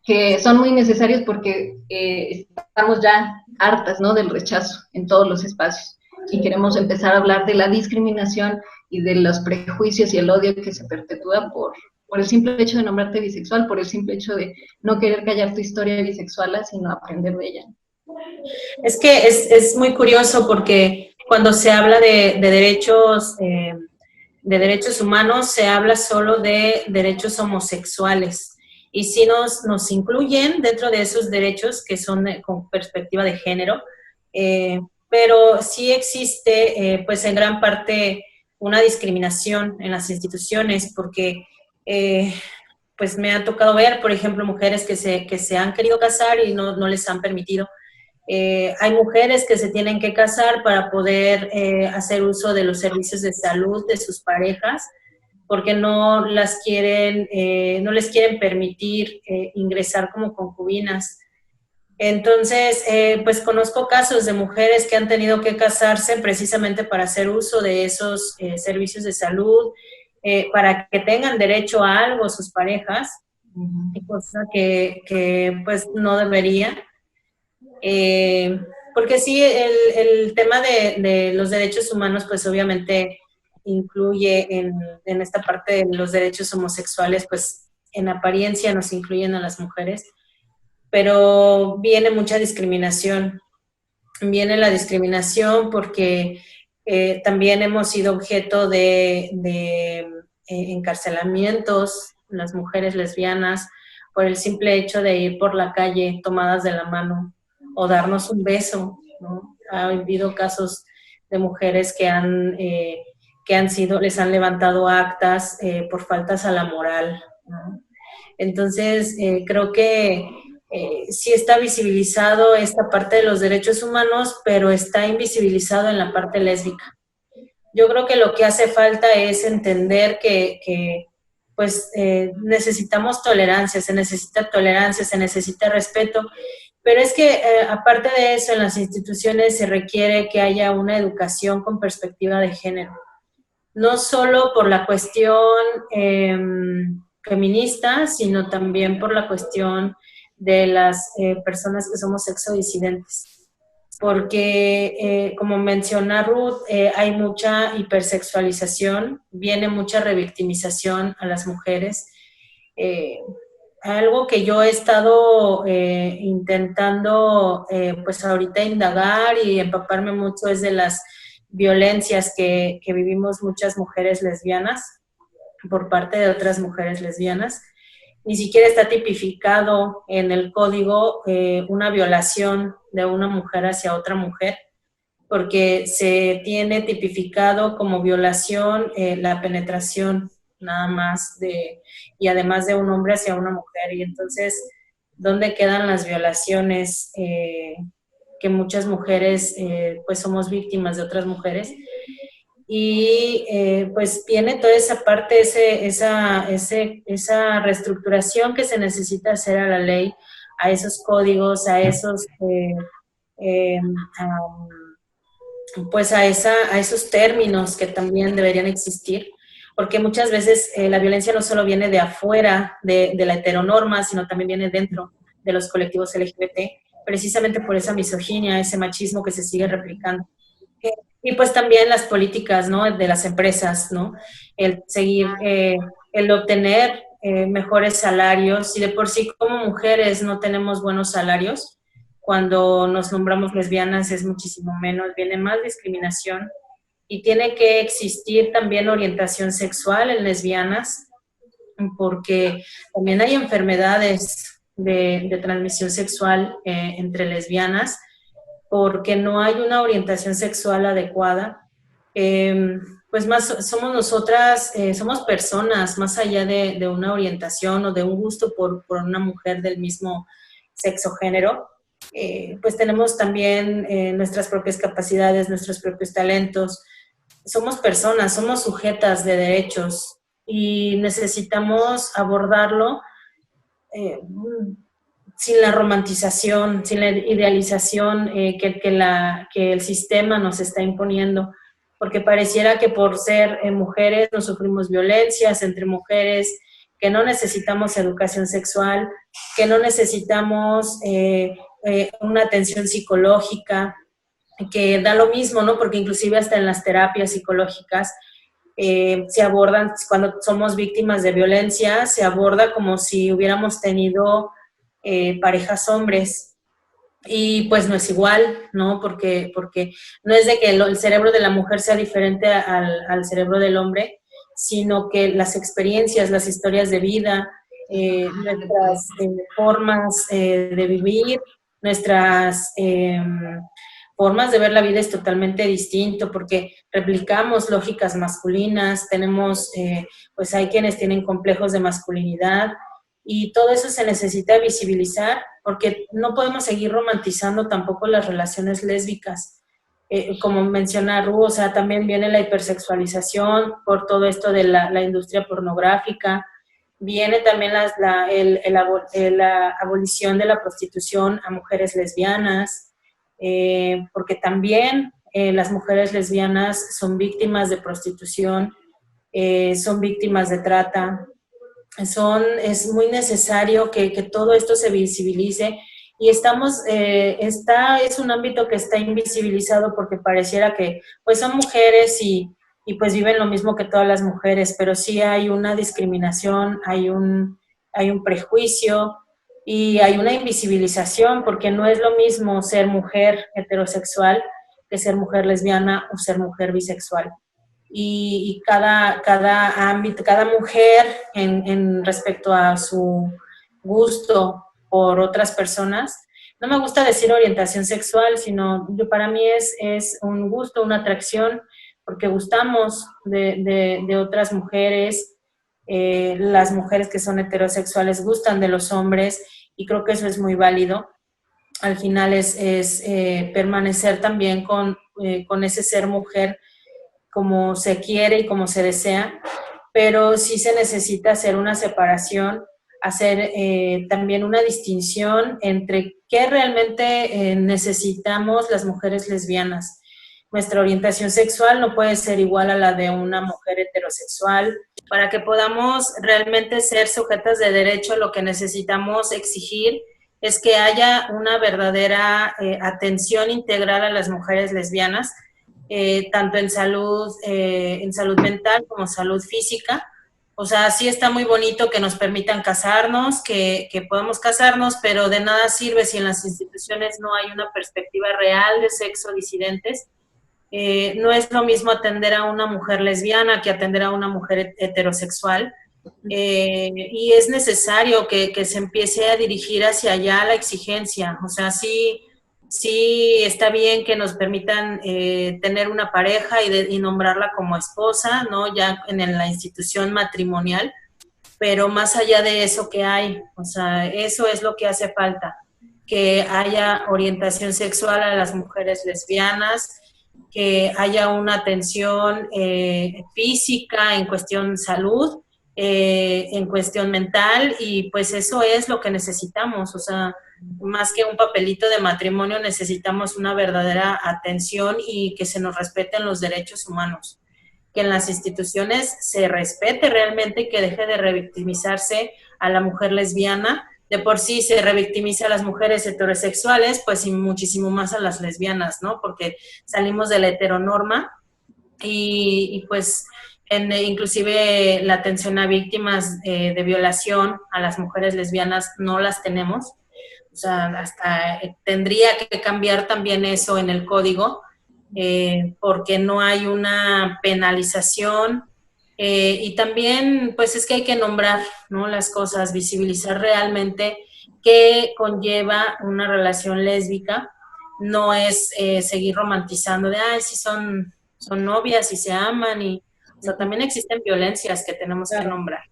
que son muy necesarios porque estamos ya hartas, ¿no? Del rechazo en todos los espacios y queremos empezar a hablar de la discriminación y de los prejuicios y el odio que se perpetúa por el simple hecho de nombrarte bisexual, por el simple hecho de no querer callar tu historia bisexual, sino aprender de ella. Es que es muy curioso porque cuando se habla de derechos humanos, se habla solo de derechos homosexuales. Y sí nos incluyen dentro de esos derechos que son con perspectiva de género, pero sí existe, pues en gran parte, una discriminación en las instituciones, porque pues me ha tocado ver, por ejemplo, mujeres que se han querido casar y no les han permitido. Hay mujeres que se tienen que casar para poder hacer uso de los servicios de salud de sus parejas, porque no les quieren permitir ingresar como concubinas. Entonces, pues conozco casos de mujeres que han tenido que casarse precisamente para hacer uso de esos servicios de salud, para que tengan derecho a algo sus parejas, cosa que pues no debería. Porque sí, el tema de los derechos humanos, pues obviamente incluye en esta parte de los derechos homosexuales, pues en apariencia nos incluyen a las mujeres, pero viene mucha discriminación. Viene la discriminación porque también hemos sido objeto de encarcelamientos, las mujeres lesbianas, por el simple hecho de ir por la calle tomadas de la mano o darnos un beso, ¿no? Ha habido casos de mujeres les han levantado actas por faltas a la moral, ¿no? Entonces, creo que sí está visibilizado esta parte de los derechos humanos, pero está invisibilizado en la parte lésbica. Yo creo que lo que hace falta es entender que pues necesitamos tolerancia, se necesita respeto, pero es que aparte de eso, en las instituciones se requiere que haya una educación con perspectiva de género, no solo por la cuestión feminista, sino también por la cuestión de las personas que somos sexodisidentes. Porque, como menciona Ruth, hay mucha hipersexualización, viene mucha revictimización a las mujeres. Algo que yo he estado intentando, pues ahorita indagar y empaparme mucho es de las violencias que vivimos muchas mujeres lesbianas por parte de otras mujeres lesbianas. Ni siquiera está tipificado en el código una violación de una mujer hacia otra mujer, porque se tiene tipificado como violación la penetración nada más y además de un hombre hacia una mujer. Y entonces, ¿dónde quedan las violaciones que muchas mujeres pues somos víctimas de otras mujeres? Y pues viene toda esa parte, esa reestructuración que se necesita hacer a la ley, a esos códigos, a esos pues a esos términos que también deberían existir, porque muchas veces la violencia no solo viene de afuera de la heteronorma, sino también viene dentro de los colectivos LGBT, precisamente por esa misoginia, ese machismo que se sigue replicando. Y pues también las políticas, ¿no?, de las empresas, ¿no? El seguir, el obtener mejores salarios, y de por sí como mujeres no tenemos buenos salarios, cuando nos nombramos lesbianas es muchísimo menos, viene más discriminación y tiene que existir también orientación sexual en lesbianas, porque también hay enfermedades de transmisión sexual entre lesbianas, porque no hay una orientación sexual adecuada. Pues más somos nosotras, somos personas, más allá de una orientación o de un gusto por una mujer del mismo sexo género, pues tenemos también nuestras propias capacidades, nuestros propios talentos. Somos personas, somos sujetas de derechos y necesitamos abordarlo eh, sin la romantización, sin la idealización que el sistema nos está imponiendo, porque pareciera que por ser mujeres no sufrimos violencias entre mujeres, que no necesitamos educación sexual, que no necesitamos una atención psicológica, que da lo mismo, ¿no? Porque inclusive hasta en las terapias psicológicas se abordan, cuando somos víctimas de violencia, se aborda como si hubiéramos tenido parejas hombres. Y pues no es igual, ¿no? Porque no es de que el cerebro de la mujer sea diferente al cerebro del hombre, sino que las experiencias, las historias de vida, nuestras formas de vivir, nuestras formas de ver la vida es totalmente distinto, porque replicamos lógicas masculinas, tenemos, pues hay quienes tienen complejos de masculinidad, y todo eso se necesita visibilizar, porque no podemos seguir romantizando tampoco las relaciones lésbicas. Como menciona Ru, o sea, también viene la hipersexualización por todo esto de la industria pornográfica, viene también la abolición de la prostitución a mujeres lesbianas, porque también las mujeres lesbianas son víctimas de prostitución, son víctimas de trata. Es muy necesario que todo esto se visibilice y es un ámbito que está invisibilizado porque pareciera que pues son mujeres y pues viven lo mismo que todas las mujeres, pero sí hay una discriminación, hay un prejuicio y hay una invisibilización, porque no es lo mismo ser mujer heterosexual que ser mujer lesbiana o ser mujer bisexual. Y cada ámbito, cada mujer en respecto a su gusto por otras personas, no me gusta decir orientación sexual, sino para mí es un gusto, una atracción, porque gustamos de otras mujeres, las mujeres que son heterosexuales gustan de los hombres y creo que eso es muy válido. Al final es permanecer también con ese ser mujer como se quiere y como se desea, pero sí se necesita hacer una separación, hacer también una distinción entre qué realmente necesitamos las mujeres lesbianas. Nuestra orientación sexual no puede ser igual a la de una mujer heterosexual. Para que podamos realmente ser sujetas de derecho, lo que necesitamos exigir es que haya una verdadera atención integral a las mujeres lesbianas, tanto en salud mental como salud física. O sea, sí está muy bonito que nos permitan casarnos, que podamos casarnos, pero de nada sirve si en las instituciones no hay una perspectiva real de sexo disidentes. No es lo mismo atender a una mujer lesbiana que atender a una mujer heterosexual. Y es necesario que se empiece a dirigir hacia allá la exigencia. O sea, sí está bien que nos permitan tener una pareja y nombrarla como esposa, ¿no? Ya en la institución matrimonial, pero más allá de eso, ¿qué hay? O sea, eso es lo que hace falta, que haya orientación sexual a las mujeres lesbianas, que haya una atención física en cuestión salud, en cuestión mental, y pues eso es lo que necesitamos. O sea, más que un papelito de matrimonio, necesitamos una verdadera atención y que se nos respeten los derechos humanos, que en las instituciones se respete realmente y que deje de revictimizarse a la mujer lesbiana. De por sí se revictimiza a las mujeres heterosexuales, pues y muchísimo más a las lesbianas, ¿no? Porque salimos de la heteronorma y pues inclusive la atención a víctimas de violación a las mujeres lesbianas no las tenemos. O sea, hasta tendría que cambiar también eso en el código, porque no hay una penalización, y también pues es que hay que nombrar, ¿no?, las cosas, visibilizar realmente qué conlleva una relación lésbica. No es seguir romantizando de, ay, sí son novias y se aman, y o sea, también existen violencias que tenemos que nombrar.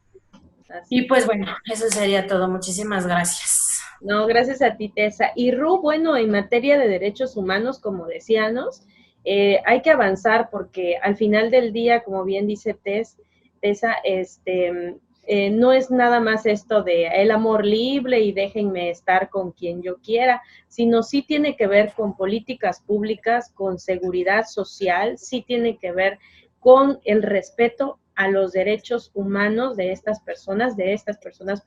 Y pues bueno, eso sería todo. Muchísimas gracias. No, gracias a ti, Tessa. Y Ru, bueno, en materia de derechos humanos, como decíamos, hay que avanzar porque al final del día, como bien dice Tessa, no es nada más esto de el amor libre y déjenme estar con quien yo quiera, sino sí tiene que ver con políticas públicas, con seguridad social, sí tiene que ver con el respeto a los derechos humanos de estas personas,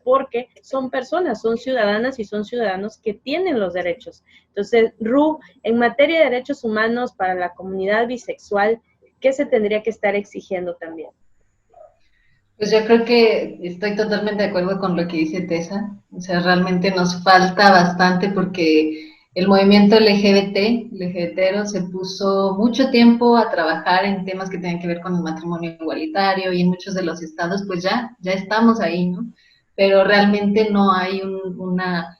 porque son personas, son ciudadanas y son ciudadanos que tienen los derechos. Entonces, Ru, en materia de derechos humanos para la comunidad bisexual, ¿qué se tendría que estar exigiendo también? Pues yo creo que estoy totalmente de acuerdo con lo que dice Tessa. O sea, realmente nos falta bastante porque el movimiento LGBTero, se puso mucho tiempo a trabajar en temas que tienen que ver con el matrimonio igualitario, y en muchos de los estados pues ya estamos ahí, ¿no? Pero realmente no hay una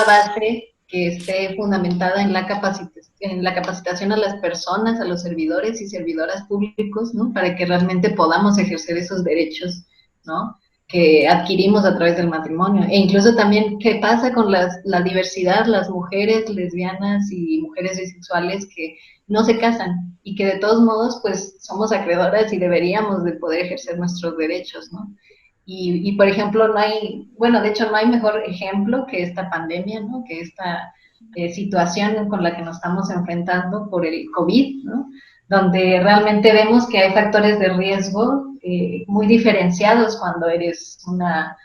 base que esté fundamentada en la capacitación a las personas, a los servidores y servidoras públicos, ¿no? Para que realmente podamos ejercer esos derechos, ¿no?, que adquirimos a través del matrimonio. E incluso también qué pasa con la diversidad, las mujeres lesbianas y mujeres bisexuales que no se casan y que de todos modos pues somos acreedoras y deberíamos de poder ejercer nuestros derechos, ¿no? Y por ejemplo, de hecho no hay mejor ejemplo que esta pandemia, ¿no?, que esta situación con la que nos estamos enfrentando por el COVID, ¿no?, donde realmente vemos que hay factores de riesgo muy diferenciados cuando eres una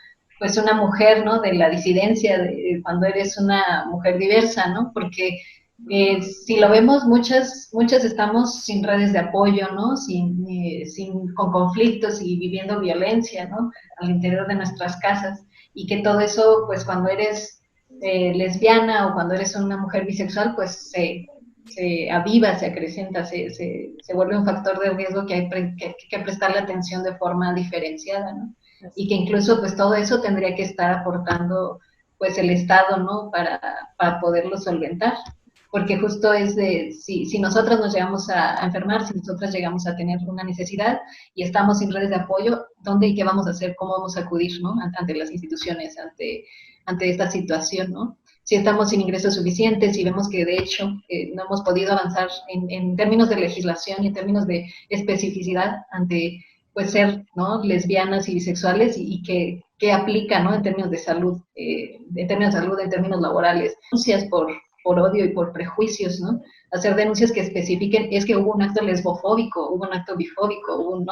mujer, ¿no?, de la disidencia, cuando eres una mujer diversa, ¿no?, porque si lo vemos, muchas estamos sin redes de apoyo, ¿no?, con conflictos y viviendo violencia, ¿no?, al interior de nuestras casas, y que todo eso, pues cuando eres lesbiana o cuando eres una mujer bisexual, pues se aviva, se acrecenta, se vuelve un factor de riesgo que hay que prestarle atención de forma diferenciada, ¿no? Y que incluso pues todo eso tendría que estar aportando pues el Estado, ¿no?, para poderlo solventar, porque justo es de, si nosotras nos llegamos a enfermar, si nosotras llegamos a tener una necesidad y estamos sin redes de apoyo, ¿dónde y qué vamos a hacer? ¿Cómo vamos a acudir, ¿no?, ante las instituciones, ante esta situación, ¿no? Si estamos sin ingresos suficientes y vemos que de hecho no hemos podido avanzar en términos de legislación y en términos de especificidad ante pues ser, ¿no?, lesbianas y bisexuales, y que aplica, ¿no?, en términos de salud, en términos laborales, denuncias por odio y por prejuicios, ¿no? Hacer denuncias que especifiquen, es que hubo un acto lesbofóbico, hubo un acto bifóbico, hubo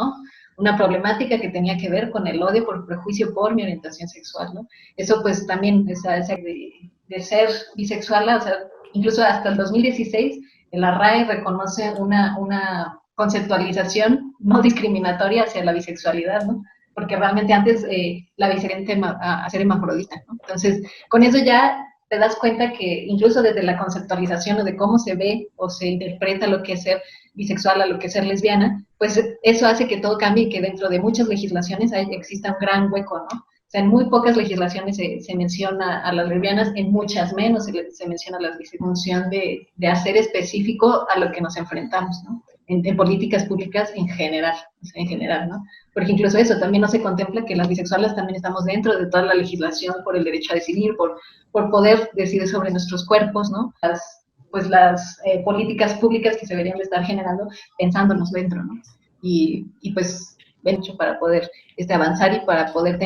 una problemática que tenía que ver con el odio por prejuicio por mi orientación sexual, ¿no? Eso pues también, esa de ser bisexual, o sea, incluso hasta el 2016, la RAE reconoce una conceptualización no discriminatoria hacia la bisexualidad, ¿no? Porque realmente antes la bisexualidad a ser hermafrodita, ¿no? Entonces, con eso ya te das cuenta que incluso desde la conceptualización o de cómo se ve o se interpreta lo que es ser bisexual a lo que es ser lesbiana, pues eso hace que todo cambie y que dentro de muchas legislaciones exista un gran hueco, ¿no? O sea, en muy pocas legislaciones se menciona a las lesbianas, en muchas menos se menciona a las bisexuales, en función de hacer específico a lo que nos enfrentamos, ¿no? En políticas públicas en general, ¿no? Porque incluso eso, también no se contempla que las bisexuales también estamos dentro de toda la legislación por el derecho a decidir, por poder decidir sobre nuestros cuerpos, ¿no? Las políticas públicas que se deberían de estar generando pensándonos dentro, ¿no? Y pues hecho para poder avanzar y para poder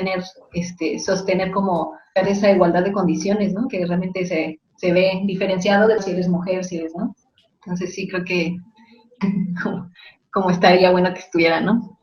sostener como esa igualdad de condiciones, ¿no?, que realmente se ve diferenciado de si eres mujer, si eres, ¿no? Entonces sí creo que como estaría bueno que estuviera, ¿no?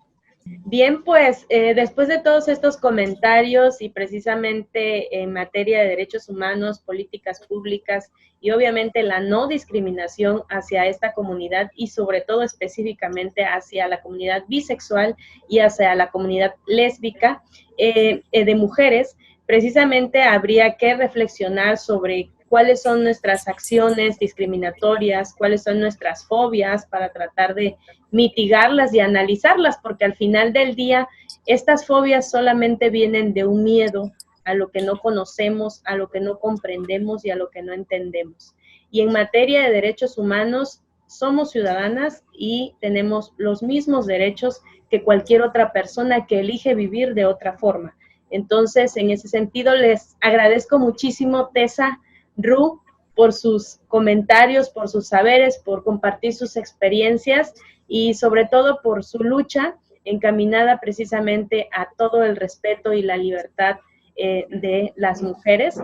Bien, pues después de todos estos comentarios y precisamente en materia de derechos humanos, políticas públicas y obviamente la no discriminación hacia esta comunidad y sobre todo específicamente hacia la comunidad bisexual y hacia la comunidad lésbica de mujeres, precisamente habría que reflexionar sobre cuáles son nuestras acciones discriminatorias, cuáles son nuestras fobias para tratar de mitigarlas y analizarlas, porque al final del día estas fobias solamente vienen de un miedo a lo que no conocemos, a lo que no comprendemos y a lo que no entendemos. Y en materia de derechos humanos, somos ciudadanas y tenemos los mismos derechos que cualquier otra persona que elige vivir de otra forma. Entonces, en ese sentido, les agradezco muchísimo, Tessa, Ru, por sus comentarios, por sus saberes, por compartir sus experiencias y sobre todo por su lucha encaminada precisamente a todo el respeto y la libertad de las mujeres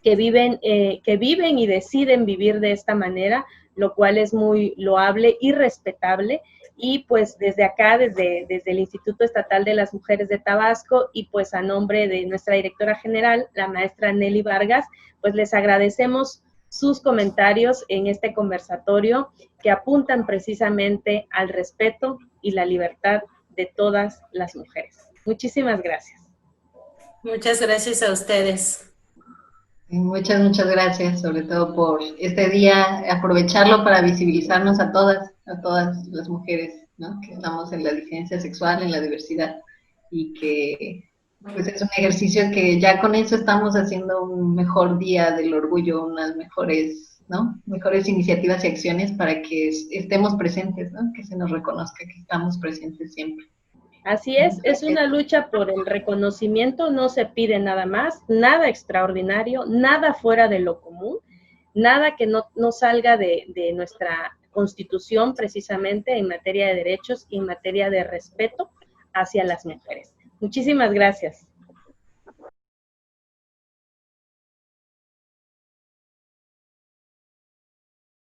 que viven y deciden vivir de esta manera, lo cual es muy loable y respetable. Y pues desde acá, desde el Instituto Estatal de las Mujeres de Tabasco y pues a nombre de nuestra directora general, la maestra Nelly Vargas, pues les agradecemos sus comentarios en este conversatorio que apuntan precisamente al respeto y la libertad de todas las mujeres. Muchísimas gracias. Muchas gracias a ustedes. Muchas gracias, sobre todo por este día, aprovecharlo para visibilizarnos a todas las mujeres, ¿no? Que estamos en la disidencia sexual, en la diversidad, y que pues es un ejercicio que ya con eso estamos haciendo un mejor día del orgullo, unas mejores, ¿no? Mejores iniciativas y acciones para que estemos presentes, ¿no? Que se nos reconozca que estamos presentes siempre. Así es una lucha por el reconocimiento, no se pide nada más, nada extraordinario, nada fuera de lo común, nada que no salga de nuestra Constitución precisamente en materia de derechos y en materia de respeto hacia las mujeres. Muchísimas gracias.